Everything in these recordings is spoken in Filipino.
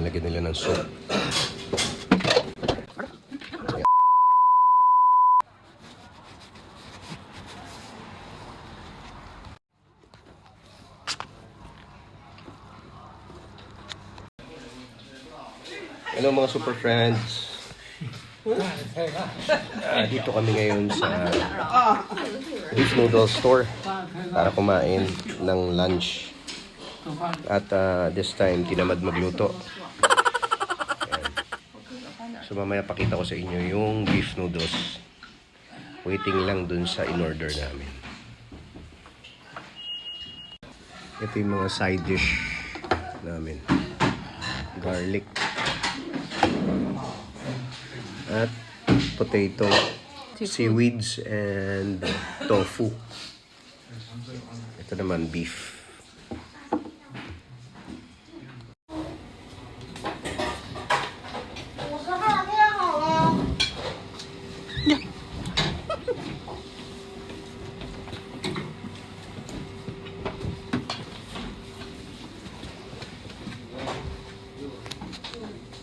Lalagyan nila ng soup. Hello mga super friends. Dito kami ngayon sa beef noodle store para kumain ng lunch. At this time, tinamad magluto. Ayan. So mamaya pakita ko sa inyo yung beef noodles. Waiting lang dun sa in-order namin. Ito yung mga side dish namin. Garlic. At potato, seaweeds, and tofu. Ito naman beef.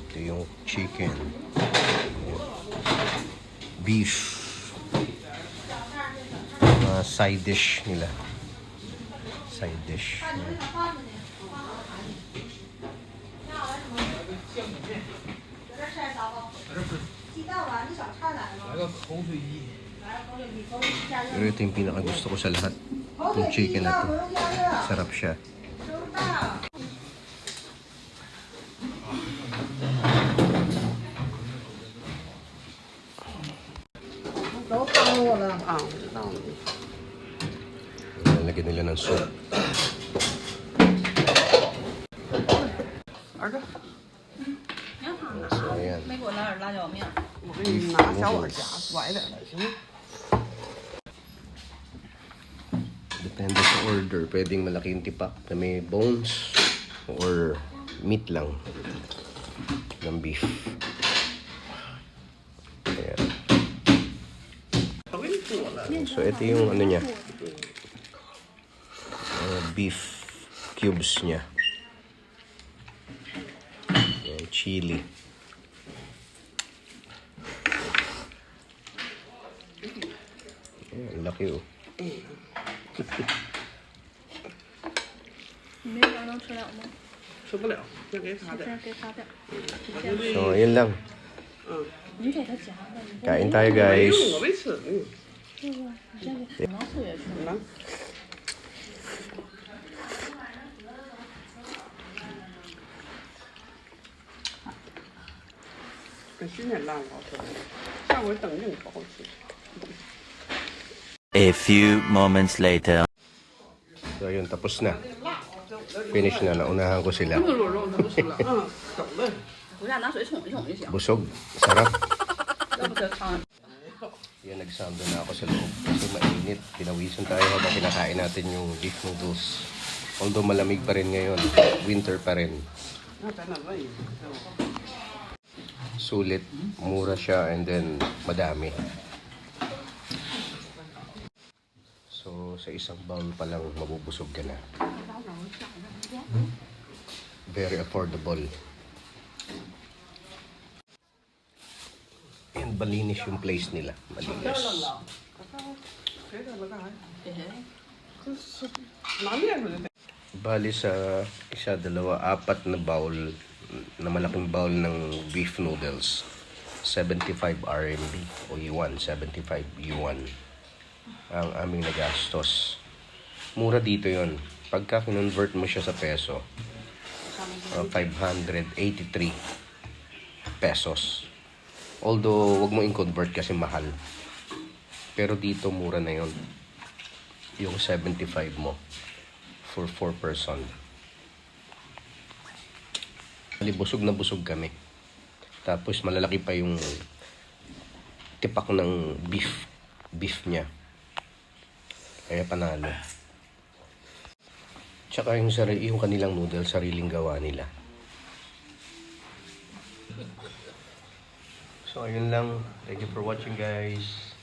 Ito yung chicken. Beef. Side dish nila. Side dish. Pero ito yung pinakagusto ko sa lahat. Itong chicken na to. Sarap siya. Lalagyan nila ng soup. So, ayan. Depende sa order. Pwedeng malaking tipak na may bones or meat lang ng beef. Ayan. So, ito yung ano niya. Beef cubes niya. Ayan, chili. Ayan, laki oh. So, ayun lang. Kain tayo guys. A few moments later. So ayun, tapos na. Finish na, naunahan ko sila. Busog, sarap. Yan, nagsando na ako sa loob kasi mainit. Pinawisan tayo habang kinakain natin yung beef noodles. Although malamig pa rin ngayon, winter pa rin. Sulit, mura siya, and then madami. So sa isang bowl pa lang mabubusog ka na. Very affordable. And malinis yung place nila. Malinis. Bali sa isa, dalawa, apat na bowl, na malaking bowl ng beef noodles. 75 RMB o yuan, 75 yuan ang aming nagastos. Mura dito yon. Pagka kinonvert mo siya sa peso, 583 pesos. Although, wag mo in-convert kasi mahal. Pero dito, mura na yon. Yung 75 mo for 4 person. Busog na busog kami. Tapos, malalaki pa yung tipak ng beef niya. Kaya panalo. Tsaka yung kanilang noodles, sariling gawa nila. So, ayun lang. Thank you for watching, guys.